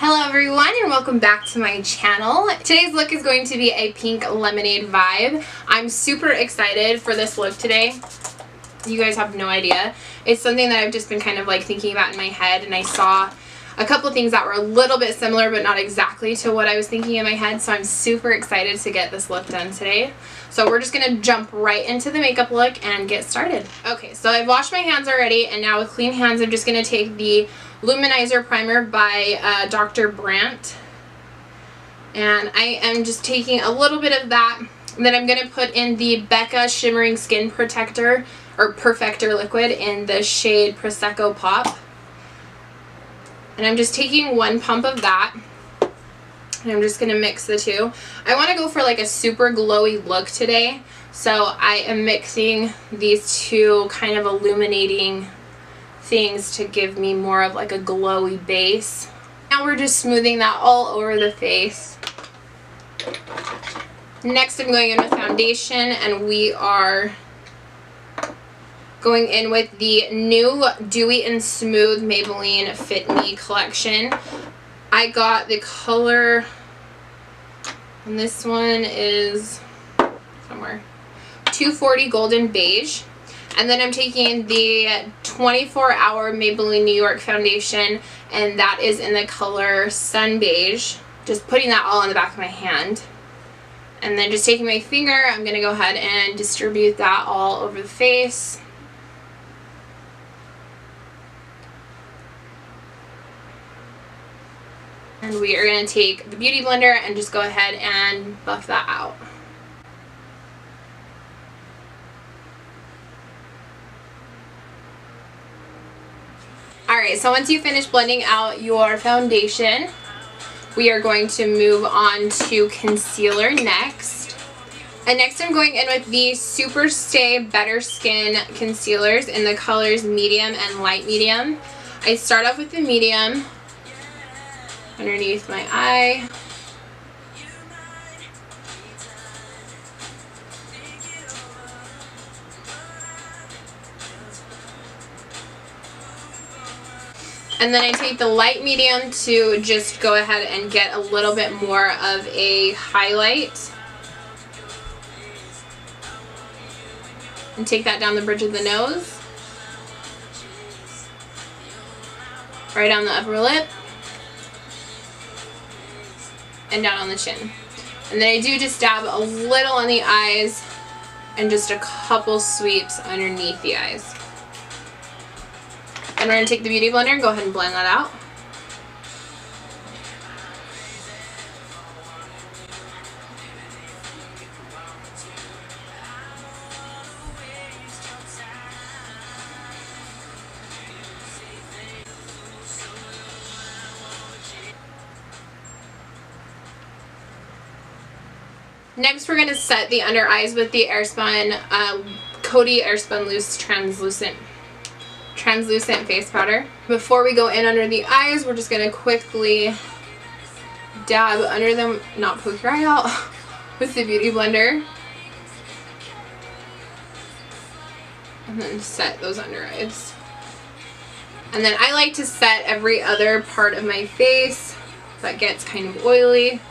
Hello everyone and welcome back to my channel. Today's look is going to be a pink lemonade vibe. I'm super excited for this look today. You guys have no idea. It's something that I've just been kind of like thinking about in my head, and I saw a couple things that were a little bit similar but not exactly to what I was thinking in my head, so I'm super excited to get this look done today. So we're just going to jump right into the makeup look and get started. Okay, so I've washed my hands already, and now with clean hands I'm just going to take the Luminizer Primer by Dr. Brandt. And I am just taking a little bit of that. And then I'm going to put in the Becca Shimmering Skin Protector or Perfector Liquid in the shade Prosecco Pop. And I'm just taking one pump of that. And I'm just going to mix the two. I want to go for like a super glowy look today. So I am mixing these two kind of illuminating things to give me more of like a glowy base. Now we're just smoothing that all over the face. Next I'm going in with foundation, and we are going in with the new Dewy and Smooth Maybelline Fit Me collection. I got the color, and this one is somewhere 240 Golden Beige. And then I'm taking the 24-hour Maybelline New York foundation, and that is in the color Sun Beige. Just putting that all on the back of my hand. And then just taking my finger, I'm going to go ahead and distribute that all over the face. And we are going to take the Beauty Blender and just go ahead and buff that out. Alright, so once you finish blending out your foundation, we are going to move on to concealer next. And next I'm going in with the Super Stay Better Skin concealers in the colors medium and light medium. I start off with the medium underneath my eye. And then I take the light medium to just go ahead and get a little bit more of a highlight. And take that down the bridge of the nose. Right on the upper lip. And down on the chin. And then I do just dab a little on the eyes and just a couple sweeps underneath the eyes. And we're going to take the Beauty Blender and go ahead and blend that out. Next we're going to set the under eyes with the Airspun Coty Airspun Loose translucent face powder. Before we go in under the eyes, we're just going to quickly dab under them, not poke your eye out, with the Beauty Blender. And then set those under eyes. And then I like to set every other part of my face that gets kind of oily,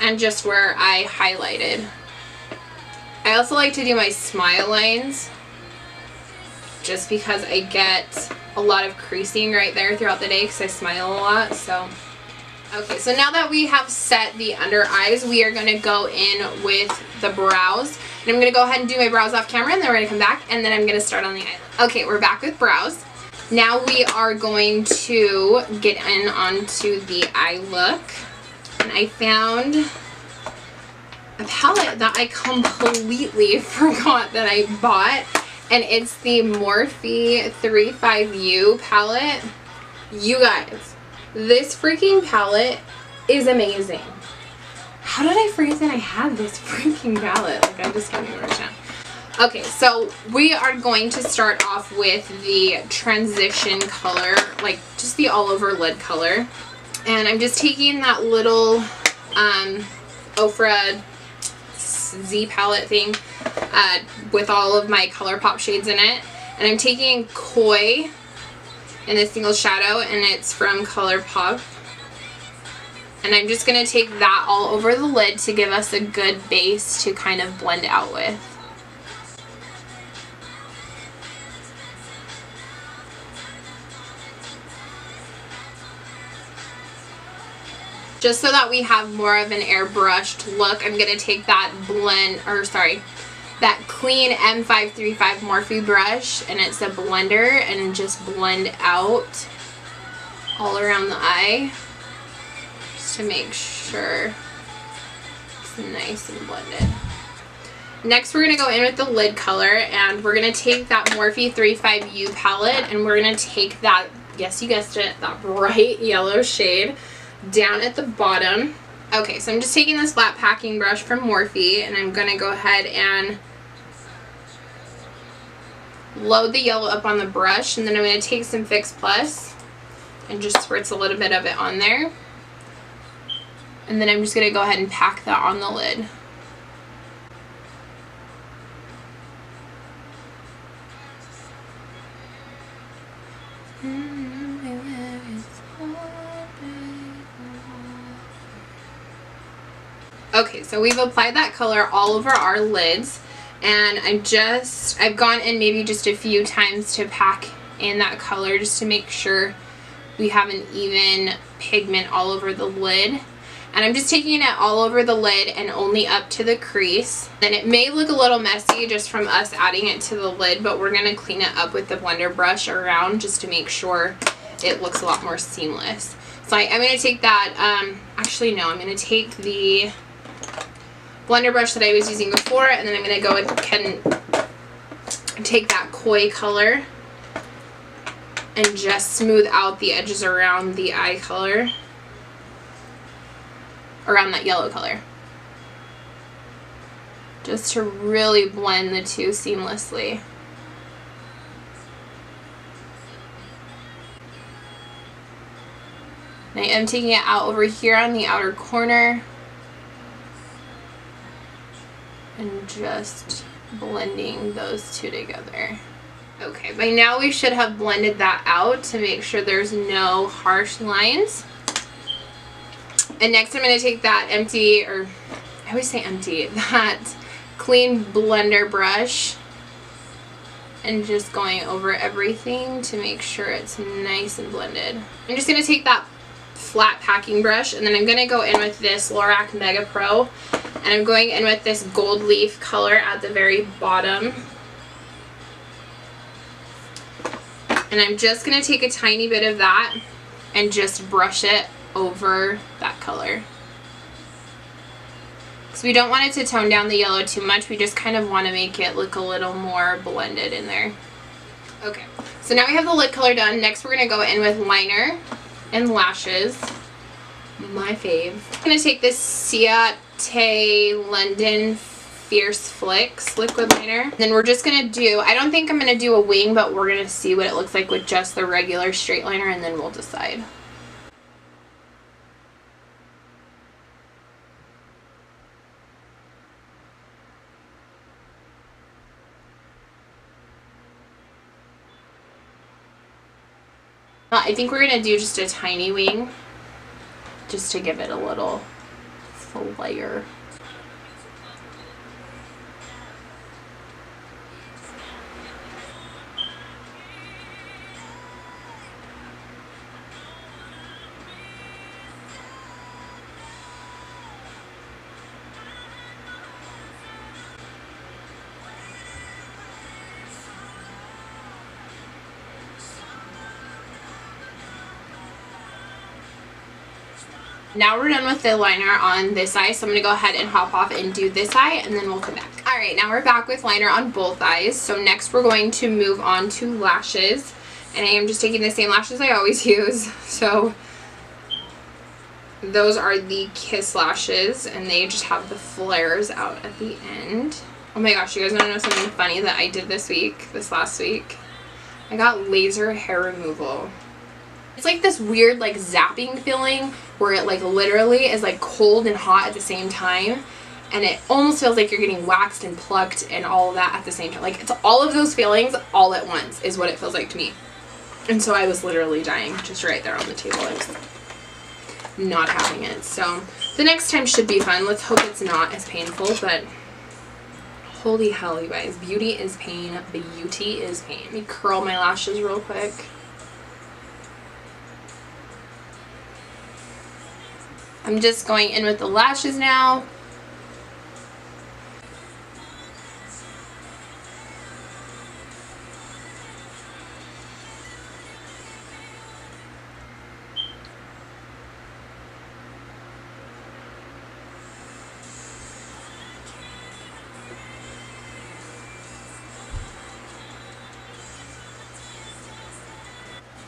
and just where I highlighted. I also like to do my smile lines, just because I get a lot of creasing right there throughout the day because I smile a lot. So okay, so now that we have set the under eyes, we are going to go in with the brows. And I'm going to go ahead and do my brows off camera, and then we're going to come back, and then I'm going to start on the eyelid. Okay, we're back with brows. Now we are going to get in onto the eye look. And I found a palette that I completely forgot that I bought. And it's the Morphe 35U palette. You guys, this freaking palette is amazing. How did I forget that I had this freaking palette? Like, I just can't even understand. Okay, so we are going to start off with the transition color, like just the all over lid color. And I'm just taking that little Ofra Z palette thing with all of my ColourPop shades in it. And I'm taking Koi in a single shadow, and it's from ColourPop. And I'm just going to take that all over the lid to give us a good base to kind of blend out with. Just so that we have more of an airbrushed look, I'm going to take that that clean M535 Morphe brush, and it's a blender, and just blend out all around the eye just to make sure it's nice and blended. Next, we're going to go in with the lid color, and we're going to take that Morphe 35U palette, and we're going to take that, yes, you guessed it, that bright yellow shade down at the bottom. Okay, so I'm just taking this flat packing brush from Morphe, and I'm going to go ahead and load the yellow up on the brush, and then I'm going to take some Fix Plus and just spritz a little bit of it on there. And then I'm just going to go ahead and pack that on the lid. Okay, so we've applied that color all over our lids, and I've gone in maybe just a few times to pack in that color just to make sure we have an even pigment all over the lid. And I'm just taking it all over the lid and only up to the crease. And it may look a little messy just from us adding it to the lid, but we're going to clean it up with the blender brush around just to make sure it looks a lot more seamless. So I'm going to take that, actually no, I'm going to take the blender brush that I was using before, and then I'm going to go and take that koi color and just smooth out the edges around the eye color, around that yellow color, just to really blend the two seamlessly. And I am taking it out over here on the outer corner and just blending those two together. Okay, by now we should have blended that out to make sure there's no harsh lines. And next I'm going to take that that clean blender brush and just going over everything to make sure it's nice and blended. I'm just going to take that flat packing brush, and then I'm going to go in with this Lorac Mega Pro, and I'm going in with this gold leaf color at the very bottom. And I'm just going to take a tiny bit of that and just brush it over that color. Because we don't want it to tone down the yellow too much, we just kind of want to make it look a little more blended in there. Okay, so now we have the lid color done. Next we're going to go in with liner and lashes, my fave. I'm going to take this Ciate London Fierce Flicks liquid liner. Then we're just going to do, I don't think I'm going to do a wing, but we're going to see what it looks like with just the regular straight liner, and then we'll decide. I think we're going to do just a tiny wing, just to give it a little flair. Now we're done with the liner on this eye, so I'm going to go ahead and hop off and do this eye, and then we'll come back. Alright, now we're back with liner on both eyes. So next we're going to move on to lashes, and I am just taking the same lashes I always use. So those are the Kiss lashes, and they just have the flares out at the end. Oh my gosh, you guys want to know something funny that I did this last week? I got laser hair removal. It's like this weird like zapping feeling where it like literally is like cold and hot at the same time, and it almost feels like you're getting waxed and plucked and all of that at the same time. Like it's all of those feelings all at once is what it feels like to me. And so I was literally dying just right there on the table. not having it. So the next time should be fun. Let's hope it's not as painful, but holy hell, you guys. Beauty is pain. Beauty is pain. Let me curl my lashes real quick. I'm just going in with the lashes now.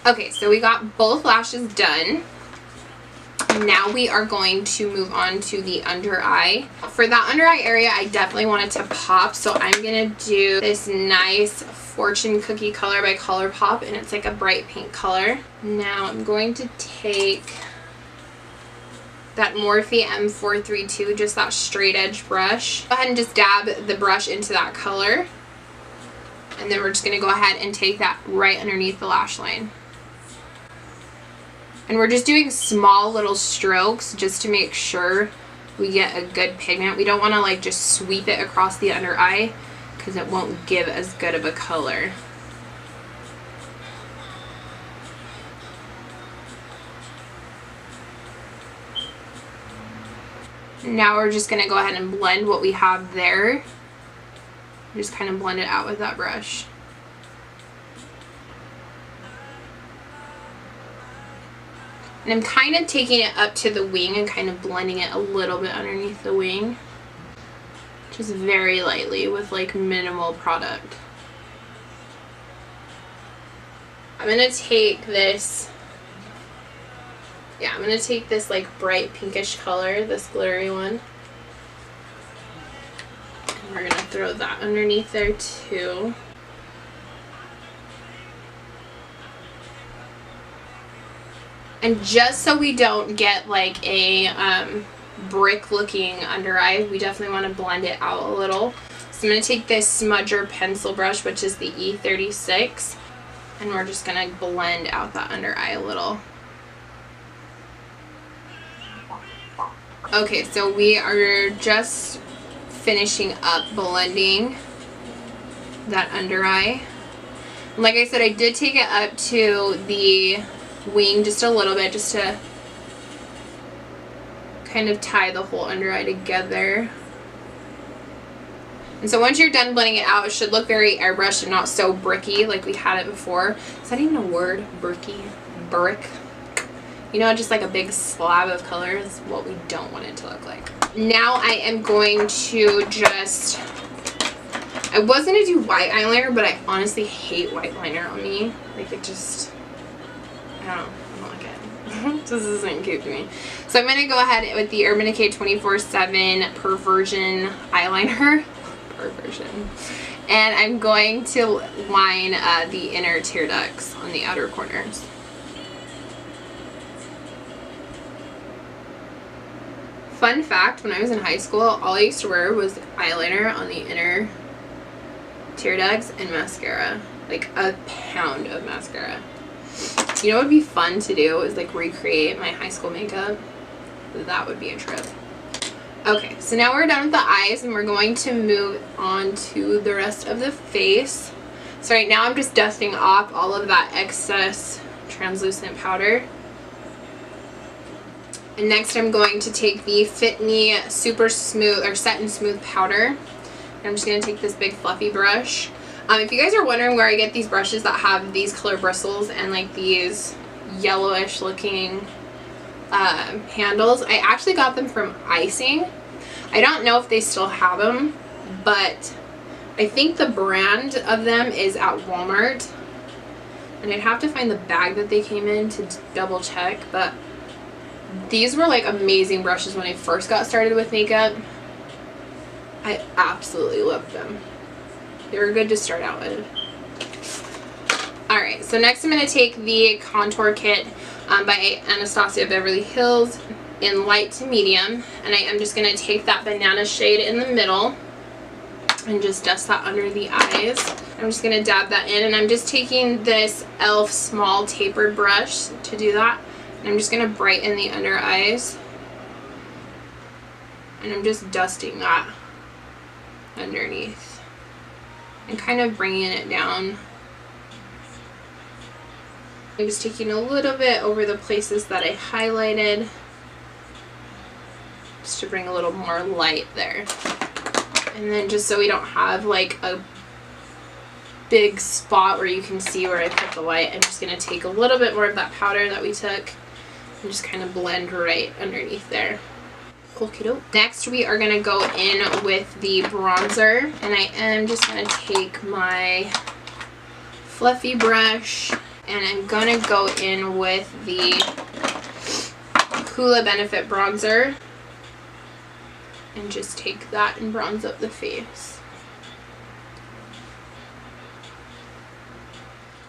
Okay, so we got both lashes done. Now we are going to move on to the under eye. For that under eye area, I definitely want it to pop, so I'm gonna do this nice Fortune Cookie color by ColourPop, and it's like a bright pink color. Now I'm going to take that Morphe M432, just that straight edge brush. Go ahead and just dab the brush into that color, and then we're just gonna go ahead and take that right underneath the lash line. And we're just doing small little strokes just to make sure we get a good pigment. We don't want to like just sweep it across the under eye because it won't give as good of a color. Now we're just going to go ahead and blend what we have there. Just kind of blend it out with that brush. And I'm kind of taking it up to the wing and kind of blending it a little bit underneath the wing. Just very lightly with like minimal product. I'm going to take this, I'm going to take this like bright pinkish color, this glittery one. And we're going to throw that underneath there too. And just so we don't get like a brick looking under eye, we definitely want to blend it out a little. So I'm going to take this smudger pencil brush, which is the E36, and we're just going to blend out that under eye a little. Okay, so we are just finishing up blending that under eye. Like I said, I did take it up to the wing just a little bit, just to kind of tie the whole under eye together. And so once you're done blending it out, it should look very airbrushed and not so bricky like we had it before. Is that even a word? Bricky? Brick? You know, just like a big slab of color is what we don't want it to look like. Now I am going to just, I was going to do white eyeliner, but I honestly hate white liner on me. Like it just, I don't like it. This isn't cute to me. So I'm going to go ahead with the Urban Decay 24/7 Perversion eyeliner. Perversion. And I'm going to line the inner tear ducts on the outer corners. Fun fact, when I was in high school, all I used to wear was eyeliner on the inner tear ducts and mascara. Like a pound of mascara. You know what would be fun to do is like recreate my high school makeup. That would be a trip. Okay, so now we're done with the eyes and we're going to move on to the rest of the face. So right now I'm just dusting off all of that excess translucent powder. And next I'm going to take the Fit Me Super Smooth or Set and Smooth powder. And I'm just going to take this big fluffy brush. If you guys are wondering where I get these brushes that have these color bristles and like these yellowish looking handles, I actually got them from Icing. I don't know if they still have them, but I think the brand of them is at Walmart. And I'd have to find the bag that they came in to double check, but these were like amazing brushes when I first got started with makeup. I absolutely loved them. They were good to start out with. Alright, so next I'm going to take the contour kit by Anastasia Beverly Hills in light to medium, and I am just going to take that banana shade in the middle and just dust that under the eyes. I'm just going to dab that in, and I'm just taking this e.l.f. small tapered brush to do that. And And I'm just going to brighten the under eyes. And I'm just dusting that underneath and kind of bringing it down. I'm just taking a little bit over the places that I highlighted just to bring a little more light there. And then just so we don't have like a big spot where you can see where I put the light, I'm just going to take a little bit more of that powder that we took and just kind of blend right underneath there. Next we are going to go in with the bronzer, and I am just going to take my fluffy brush and I'm going to go in with the Hoola Benefit bronzer and just take that and bronze up the face.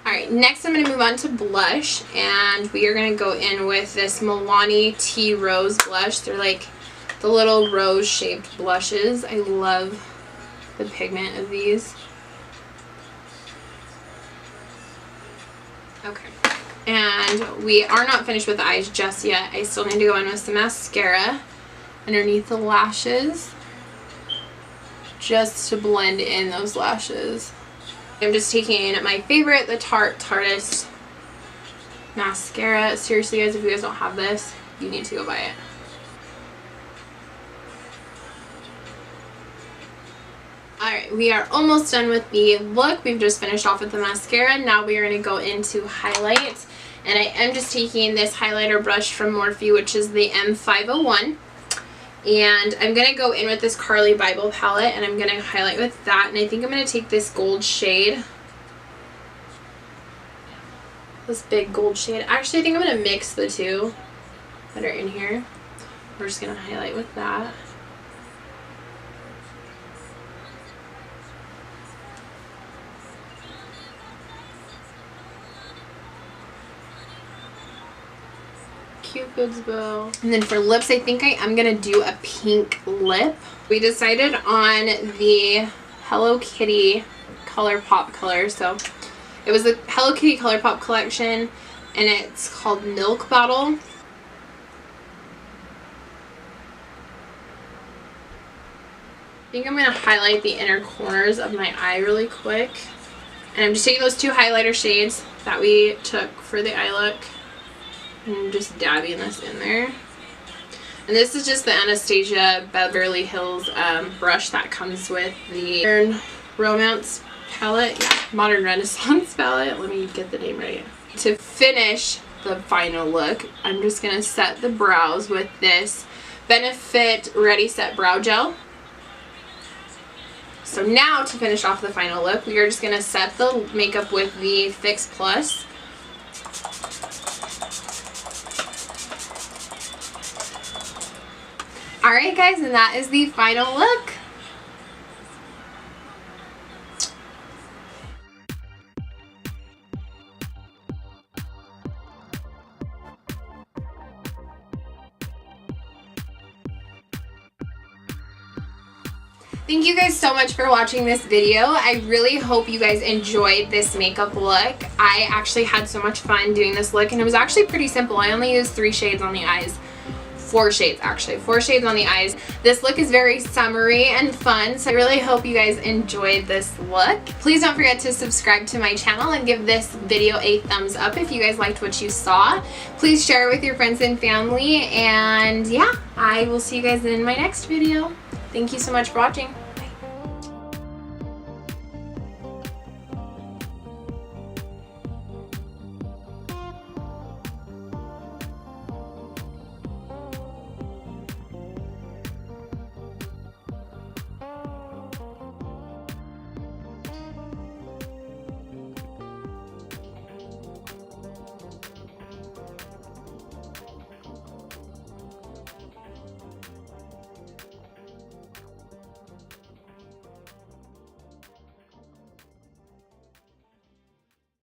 Alright, next I'm going to move on to blush, and we are going to go in with this Milani Tea Rose blush. They're like the little rose shaped blushes. I love the pigment of these. Okay, and we are not finished with the eyes just yet. I still need to go in with some mascara underneath the lashes just to blend in those lashes. I'm just taking my favorite, the Tarte Tarteist mascara. Seriously guys, if you guys don't have this, you need to go buy it. Alright, we are almost done with the look. We've just finished off with the mascara. Now we are going to go into highlight. And I am just taking this highlighter brush from Morphe, which is the M501. And I'm going to go in with this Carli Bybel palette, and I'm going to highlight with that. And I think I'm going to take this gold shade. This big gold shade. Actually, I think I'm going to mix the two that are in here. We're just going to highlight with that. Cupid's bow. And then for lips, I think I am going to do a pink lip. We decided on the Hello Kitty ColourPop color. So it was the Hello Kitty ColourPop collection, and it's called Milk Bottle. I think I'm going to highlight the inner corners of my eye really quick. And I'm just taking those two highlighter shades that we took for the eye look. And just dabbing this in there. And this is just the Anastasia Beverly Hills brush that comes with the Modern Romance palette. Yeah, Modern Renaissance palette. Let me get the name right. To finish the final look, I'm just going to set the brows with this Benefit Ready Set Brow Gel. So now to finish off the final look, we are just going to set the makeup with the Fix Plus. Alright guys, and that is the final look. Thank you guys so much for watching this video. I really hope you guys enjoyed this makeup look. I actually had so much fun doing this look, and it was actually pretty simple. I only used 3 shades on the eyes. 4 shades actually. 4 shades on the eyes. This look is very summery and fun, so I really hope you guys enjoyed this look. Please don't forget to subscribe to my channel and give this video a thumbs up if you guys liked what you saw. Please share it with your friends and family, and yeah, I will see you guys in my next video. Thank you so much for watching.